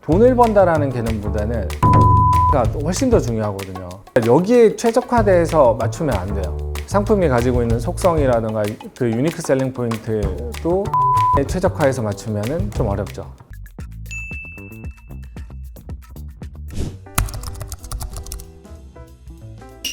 돈을 번다라는 개념보다는 가 훨씬 더 중요하거든요. 여기에 최적화돼서 맞추면 안 돼요. 상품이 가지고 있는 속성이라든가 그 유니크 셀링 포인트도 최적화해서 맞추면 좀 어렵죠.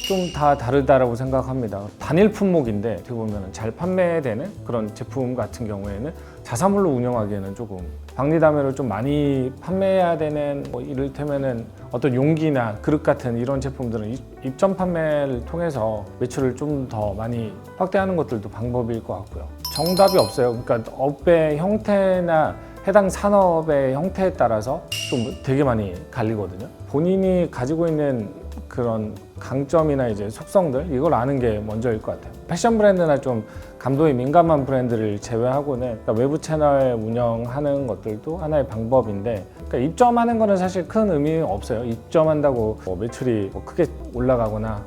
좀 다 다르다고 생각합니다. 단일 품목인데 어떻게 보면 잘 판매되는 그런 제품 같은 경우에는 자사몰로 운영하기에는 조금 박리담회를 좀 많이 판매해야 되는 이를테면은 어떤 용기나 그릇 같은 이런 제품들은 입점 판매를 통해서 매출을 좀 더 많이 확대하는 것들도 방법일 것 같고요. 정답이 없어요. 그러니까 업의 형태나 해당 산업의 형태에 따라서 좀 되게 많이 갈리거든요. 본인이 가지고 있는 그런 강점이나 이제 속성들 이걸 아는 게 먼저일 것 같아요. 패션 브랜드나 좀 감도에 민감한 브랜드를 제외하고는 그러니까 외부 채널 운영하는 것들도 하나의 방법인데 그러니까 입점하는 거는 사실 큰 의미 없어요. 입점한다고 매출이 크게 올라가거나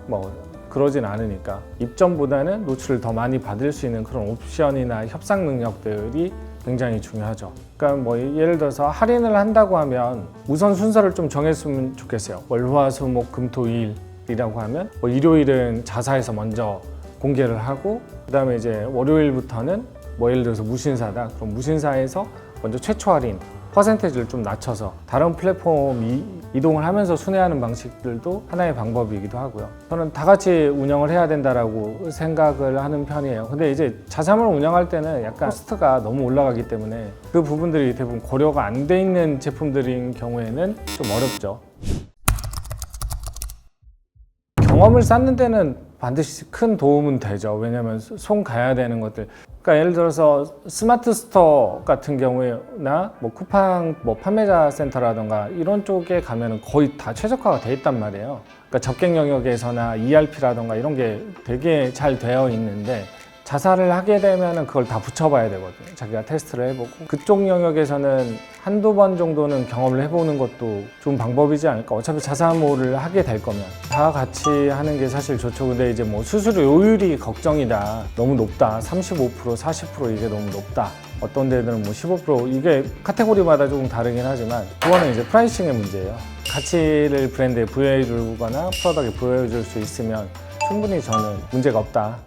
그러진 않으니까 입점보다는 노출을 더 많이 받을 수 있는 그런 옵션이나 협상 능력들이 굉장히 중요하죠. 그러니까 예를 들어서 할인을 한다고 하면 우선 순서를 좀 정했으면 좋겠어요. 월화수목금토일이라고 하면 일요일은 자사에서 먼저 공개를 하고 그다음에 이제 월요일부터는 예를 들어서 무신사다. 그럼 무신사에서 먼저 최초 할인 퍼센테이지를 좀 낮춰서 다른 플랫폼 이동을 하면서 순회하는 방식들도 하나의 방법이기도 하고요. 저는 다 같이 운영을 해야 된다라고 생각을 하는 편이에요. 근데 이제 자사몰 운영할 때는 약간 코스트가 너무 올라가기 때문에 그 부분들이 대부분 고려가 안 돼 있는 제품들인 경우에는 좀 어렵죠. 경험을 쌓는 데는 반드시 큰 도움은 되죠. 왜냐하면 손 가야 되는 것들. 그러니까 예를 들어서 스마트 스토어 같은 경우나 쿠팡 판매자 센터라던가 이런 쪽에 가면은 거의 다 최적화가 돼 있단 말이에요. 그러니까 접객 영역에서나 ERP라던가 이런 게 되게 잘 되어 있는데 자사를 하게 되면은 그걸 다 붙여봐야 되거든요. 자기가 테스트를 해보고 그쪽 영역에서는 한두 번 정도는 경험을 해보는 것도 좋은 방법이지 않을까. 어차피 자사몰을 하게 될 거면 다 같이 하는 게 사실 좋죠. 근데 이제 수수료율이 걱정이다, 너무 높다, 35%, 40% 이게 너무 높다, 어떤 데들은 15% 이게 카테고리마다 조금 다르긴 하지만 그거는 이제 프라이싱의 문제예요. 가치를 브랜드에 부여해 주거나 프로덕트에 부여해 줄 수 있으면 충분히 저는 문제가 없다.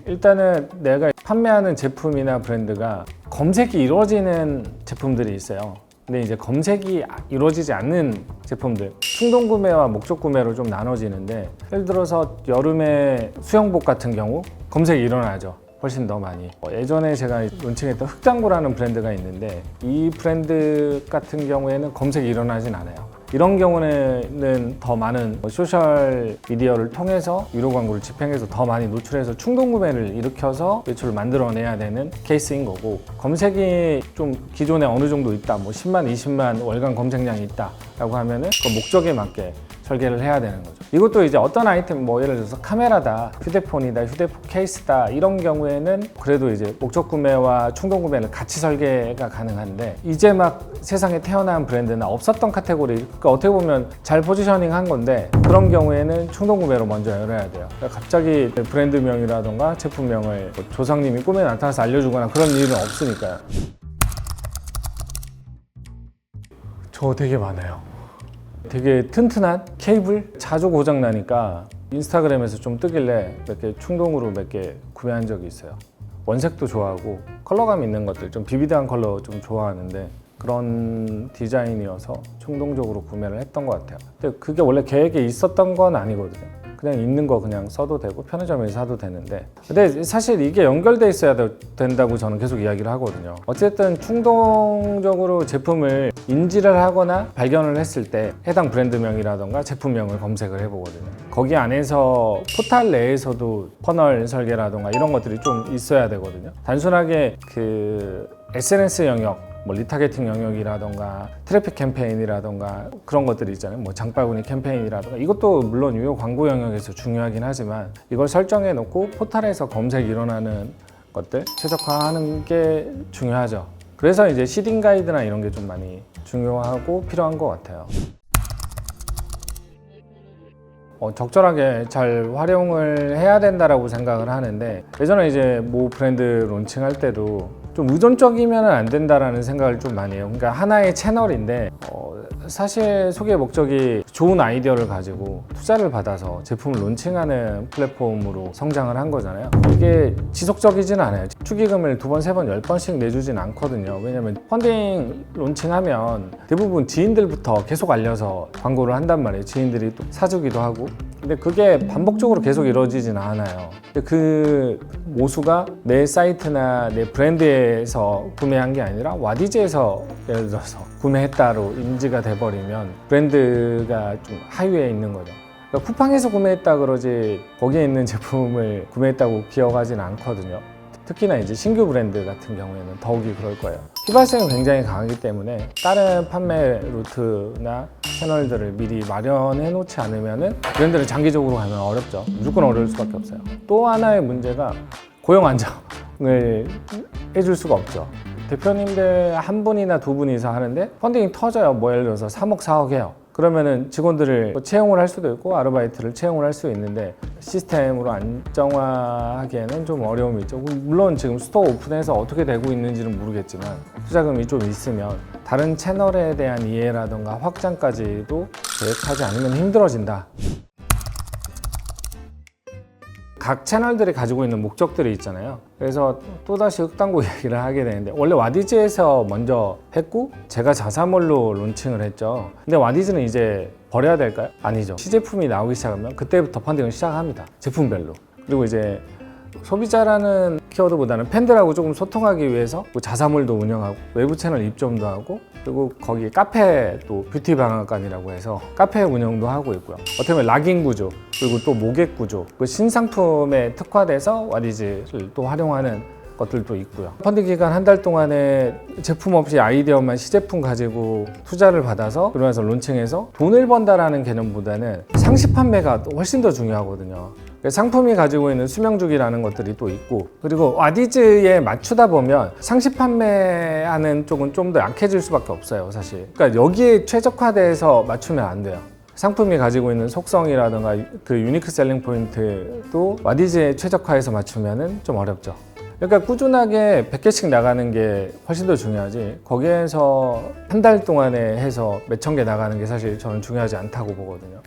일단은 내가 판매하는 제품이나 브랜드가 검색이 이루어지는 제품들이 있어요. 근데 이제 검색이 이루어지지 않는 제품들, 충동 구매와 목적 구매로 좀 나눠지는데 예를 들어서 여름에 수영복 같은 경우 검색이 일어나죠. 훨씬 더 많이. 예전에 제가 론칭했던 흑당구라는 브랜드가 있는데 이 브랜드 같은 경우에는 검색이 일어나진 않아요. 이런 경우에는 더 많은 소셜 미디어를 통해서 유료 광고를 집행해서 더 많이 노출해서 충동 구매를 일으켜서 매출을 만들어내야 되는 케이스인 거고, 검색이 좀 기존에 어느 정도 있다, 10만, 20만 월간 검색량이 있다 라고 하면은 그 목적에 맞게 설계를 해야 되는 거죠. 이것도 이제 어떤 아이템, 예를 들어서 카메라다, 휴대폰이다, 휴대폰 케이스다 이런 경우에는 그래도 이제 목적 구매와 충동 구매를 같이 설계가 가능한데 이제 막 세상에 태어난 브랜드나 없었던 카테고리, 그러니까 어떻게 보면 잘 포지셔닝 한 건데 그런 경우에는 충동 구매로 먼저 열어야 돼요. 그러니까 갑자기 브랜드명이라던가 제품명을 조상님이 꿈에 나타나서 알려주거나 그런 일은 없으니까요. 저 되게 많아요. 되게 튼튼한 케이블 자주 고장 나니까 인스타그램에서 좀 뜨길래 몇 개 충동으로 몇 개 구매한 적이 있어요. 원색도 좋아하고 컬러감 있는 것들, 좀 비비드한 컬러 좀 좋아하는데 그런 디자인이어서 충동적으로 구매를 했던 것 같아요. 근데 그게 원래 계획에 있었던 건 아니거든요. 그냥 있는 거 그냥 써도 되고 편의점에서 사도 되는데, 근데 사실 이게 연결돼 있어야 된다고 저는 계속 이야기를 하거든요. 어쨌든 충동적으로 제품을 인지를 하거나 발견을 했을 때 해당 브랜드명이라던가 제품명을 검색을 해보거든요. 거기 안에서 포탈 내에서도 퍼널 설계라던가 이런 것들이 좀 있어야 되거든요. 단순하게 그 SNS 영역, 리타게팅 영역이라던가 트래픽 캠페인이라던가 그런 것들이 있잖아요. 장바구니 캠페인이라던가 이것도 물론 유료 광고 영역에서 중요하긴 하지만 이걸 설정해 놓고 포털에서 검색이 일어나는 것들 최적화하는 게 중요하죠. 그래서 이제 시딩 가이드나 이런 게 좀 많이 중요하고 필요한 것 같아요. 적절하게 잘 활용을 해야 된다라고 생각을 하는데, 예전에 이제 모 브랜드 론칭할 때도 좀 의존적이면 안 된다라는 생각을 좀 많이 해요. 그러니까 하나의 채널인데 사실 소개 목적이 좋은 아이디어를 가지고 투자를 받아서 제품을 론칭하는 플랫폼으로 성장을 한 거잖아요. 이게 지속적이지는 않아요. 축의금을 2번, 3번, 10번씩 내주진 않거든요. 왜냐면 펀딩 론칭하면 대부분 지인들부터 계속 알려서 광고를 한단 말이에요. 지인들이 또 사주기도 하고. 근데 그게 반복적으로 계속 이루어지진 않아요. 근데 그 모수가 내 사이트나 내 브랜드에서 구매한 게 아니라 와디즈에서 예를 들어서 구매했다로 인지가 돼버리면 브랜드가 좀 하위에 있는 거죠. 그러니까 쿠팡에서 구매했다 그러지 거기에 있는 제품을 구매했다고 기억하진 않거든요. 특히나 이제 신규 브랜드 같은 경우에는 더욱이 그럴 거예요. 휘발성이 굉장히 강하기 때문에 다른 판매 루트나 채널들을 미리 마련해 놓지 않으면 브랜드를 장기적으로 가면 어렵죠. 무조건 어려울 수밖에 없어요. 또 하나의 문제가 고용 안정을 해줄 수가 없죠. 대표님들 한 분이나 두 분이서 하는데 펀딩이 터져요. 뭐 예를 들어서 3억, 4억 해요. 그러면은 직원들을 채용을 할 수도 있고 아르바이트를 채용을 할 수 있는데 시스템으로 안정화하기에는 좀 어려움이 있죠. 물론 지금 스토어 오픈해서 어떻게 되고 있는지는 모르겠지만 투자금이 좀 있으면 다른 채널에 대한 이해라든가 확장까지도 계획하지 않으면 힘들어진다. 각 채널들이 가지고 있는 목적들이 있잖아요. 그래서 또다시 흑당고 얘기를 하게 되는데 원래 와디즈에서 먼저 했고 제가 자사몰로 론칭을 했죠. 근데 와디즈는 이제 버려야 될까요? 아니죠. 시제품이 나오기 시작하면 그때부터 펀딩을 시작합니다. 제품별로. 그리고 이제 소비자라는 키워드보다는 팬들하고 조금 소통하기 위해서 자사몰도 운영하고 외부 채널 입점도 하고 그리고 거기 카페 또 뷰티 방앗간이라고 해서 카페 운영도 하고 있고요. 어떻게 보면 락인 구조 그리고 또 모객 구조 그 신상품에 특화돼서 와디즈를 또 활용하는 것들도 있고요. 펀딩 기간 한 달 동안에 제품 없이 아이디어만 시제품 가지고 투자를 받아서 그러면서 론칭해서 돈을 번다라는 개념보다는 상시 판매가 훨씬 더 중요하거든요. 상품이 가지고 있는 수명주기라는 것들이 또 있고 그리고 와디즈에 맞추다 보면 상시 판매하는 쪽은 좀 더 약해질 수밖에 없어요 사실. 그러니까 여기에 최적화돼서 맞추면 안 돼요. 상품이 가지고 있는 속성이라든가 그 유니크 셀링 포인트도 와디즈에 최적화해서 맞추면 좀 어렵죠. 그러니까 꾸준하게 100개씩 나가는 게 훨씬 더 중요하지 거기에서 한 달 동안에 해서 몇천 개 나가는 게 사실 저는 중요하지 않다고 보거든요.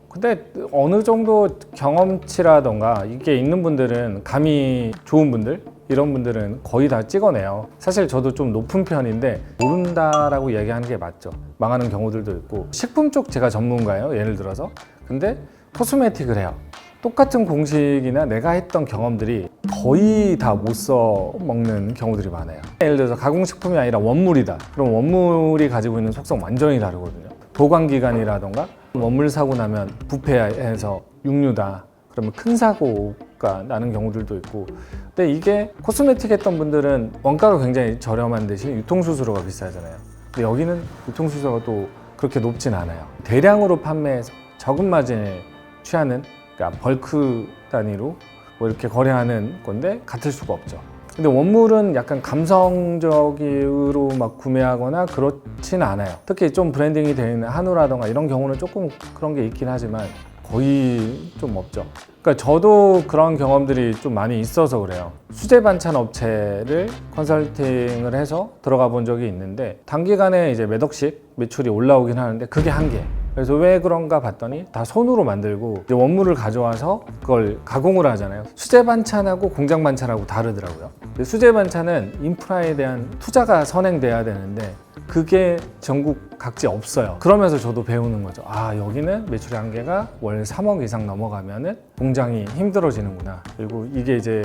근데 어느 정도 경험치라던가 이게 있는 분들은 감이 좋은 분들 이런 분들은 거의 다 찍어내요. 사실 저도 좀 높은 편인데 모른다라고 얘기하는 게 맞죠. 망하는 경우들도 있고 식품 쪽 제가 전문가예요 예를 들어서. 근데 코스메틱을 해요. 똑같은 공식이나 내가 했던 경험들이 거의 다 못 써먹는 경우들이 많아요. 예를 들어서 가공식품이 아니라 원물이다. 그럼 원물이 가지고 있는 속성 완전히 다르거든요. 보관기간이라던가 원물 사고 나면 부패해서 육류다. 그러면 큰 사고가 나는 경우들도 있고 근데 이게 코스메틱 했던 분들은 원가가 굉장히 저렴한 대신 유통수수료가 비싸잖아요. 근데 여기는 유통수수료가 또 그렇게 높진 않아요. 대량으로 판매해서 적은 마진을 취하는 그러니까 벌크 단위로 뭐 이렇게 거래하는 건데 같을 수가 없죠. 근데 원물은 약간 감성적으로 막 구매하거나 그렇진 않아요. 특히 좀 브랜딩이 되어 있는 한우라던가 이런 경우는 조금 그런 게 있긴 하지만 거의 좀 없죠. 그러니까 저도 그런 경험들이 좀 많이 있어서 그래요. 수제 반찬 업체를 컨설팅을 해서 들어가 본 적이 있는데 단기간에 이제 몇 억씩 매출이 올라오긴 하는데 그게 한계. 그래서 왜 그런가 봤더니 다 손으로 만들고 이제 원물을 가져와서 그걸 가공을 하잖아요. 수제 반찬하고 공장 반찬하고 다르더라고요. 수제 반찬은 인프라에 대한 투자가 선행돼야 되는데 그게 전국 각지 없어요. 그러면서 저도 배우는 거죠. 아 여기는 매출의 한계가 월 3억 이상 넘어가면은 공장이 힘들어지는구나. 그리고 이게 이제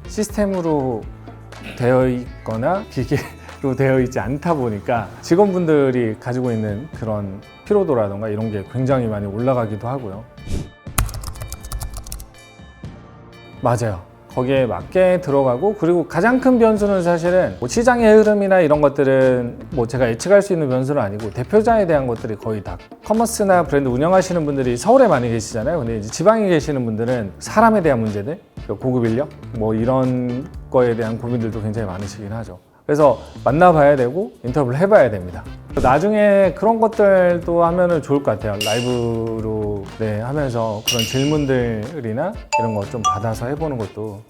시스템으로 되어 있거나 기계로 되어 있지 않다 보니까 직원분들이 가지고 있는 그런 피로도라던가 이런 게 굉장히 많이 올라가기도 하고요. 맞아요. 거기에 맞게 들어가고 그리고 가장 큰 변수는 사실은 뭐 시장의 흐름이나 이런 것들은 뭐 제가 예측할 수 있는 변수는 아니고 대표자에 대한 것들이 거의 다 커머스나 브랜드 운영하시는 분들이 서울에 많이 계시잖아요. 근데 이제 지방에 계시는 분들은 사람에 대한 문제들, 고급 인력 뭐 이런 거에 대한 고민들도 굉장히 많으시긴 하죠. 그래서 만나봐야 되고 인터뷰를 해봐야 됩니다. 나중에 그런 것들도 하면은 좋을 것 같아요. 라이브로 하면서 그런 질문들이나 이런 거 좀 받아서 해보는 것도